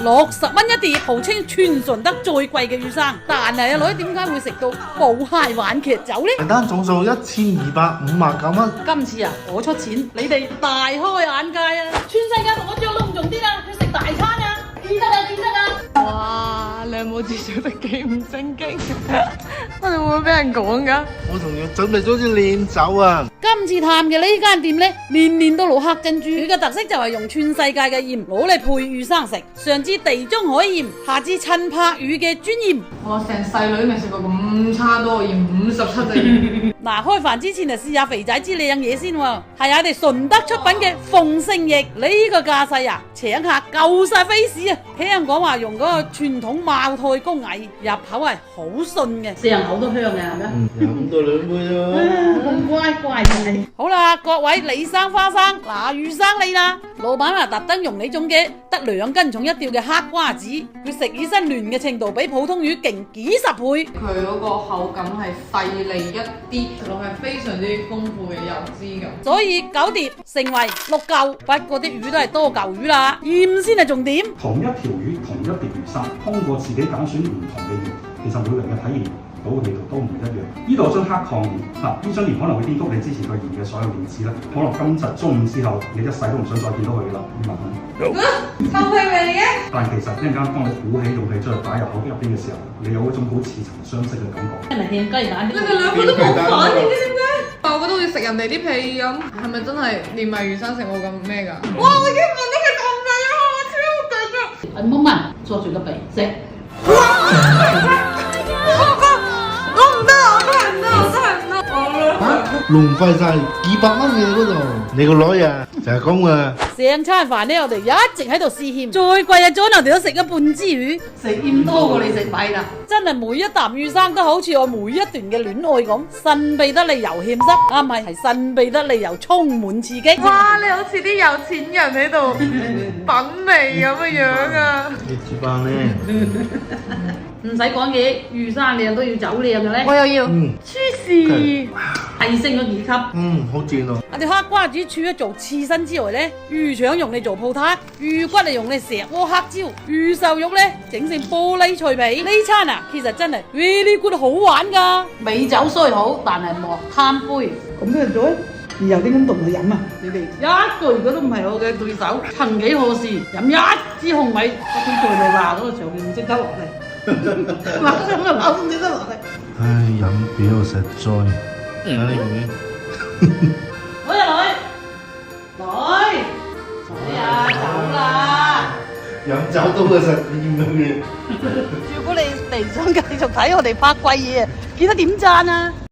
60蚊一碟，號稱全順德最貴嘅魚生。但係阿女點解會食到冇鞋玩劇走呢？埋單總數1259蚊。今次啊，我出錢，你哋大開眼界啊！全世界同我着隆重啲啊，去食大餐啊！記得啊，記得啊！哇！兩母子做得幾唔正經，我哋會唔會俾人講㗎？我同佢準備咗啲靚酒啊！今次探嘅呢間店呢，年年都攞黑珍珠，佢嘅特色就係用全世界嘅鹽攞嚟配魚生食，上至地中海鹽，下至陳柏宇嘅專鹽。我成世女都未食過咁差多鹽57隻。嗱，開飯之前就試下肥仔之靚嘢先喎，係我哋順德出品嘅鳳盛翼呢個架勢啊，請客夠晒 face 啊！聽講話用嗰個傳統茅台工藝，入口係好順嘅，成口都香嘅，係咪？飲多兩杯咯。咁乖嘅。好啦，各位李生花生，嗱魚生你啦，老闆話特登用你種嘅得2斤重一吊嘅黑瓜子，佢食起身嫩嘅程度比普通魚勁幾十倍。佢嗰個口感係細膩一啲，食落係非常之豐富嘅油脂感。所以9碟成為6嚿，不過啲魚都係多嚿魚啦，鹽先係重點。同一條魚，同一碟魚生，通過自己揀選唔同嘅鹽，其實每個人嘅體驗到嘅味道都唔一樣。呢度有張黑抗鹽，呢張鹽可能會顛覆你之前對鹽嘅所有認知啦。可能今日中午之後，你一世都唔想再見到佢啦。5萬蚊。臭屁味嘅。但其實一陣間當你鼓起勇氣將佢擺入口入邊嘅時候，你有嗰種好似曾相識嘅感覺。真係獻雞蛋。你哋兩個都冇反應嘅點解？我覺得好似食人哋啲屁咁，係咪真係連埋魚生食我咁咩㗎？哇！我已經聞到佢咁味啊！我超勁啊！唔好問，坐住個鼻食。浪費晒幾百蚊嘅嗰度，你個女啊就係咁噶。成餐飯呢，我哋一直喺度試謙，最貴嘅咗我哋都食咗半支魚，食謙多過你食米啦。真係每一啖魚生都好似我每一段嘅戀愛咁，神秘得嚟又欠濕，啊唔係，係神秘得嚟又充滿刺激。哇！你好似啲有錢人喺度品味咁嘅樣啊！你煮飯咧，唔使講嘢，魚生靚都要酒靚嘅咧。我又要嗯黐線。提升咗2級。好正啊！我哋黑瓜子除咗做刺身之外咧，魚腸用嚟做鋪撻，魚骨嚟用嚟石鍋黑椒，魚瘦肉咧整成玻璃脆皮。呢餐啊，其實真係 really good 好玩噶。美酒雖好，但係莫貪杯。咁樣做，而有啲咁同佢飲啊！你哋一個如果都唔係我嘅對手，曾幾何時飲一支紅米，我見在你話嗰個場面即刻落嚟，馬上就扭唔得落嚟。唉，飲表實在，睇你女啊走啦！飲酒都係實驗咁嘅。如果你哋想繼續睇我哋拍貴嘢，記得點讚啊！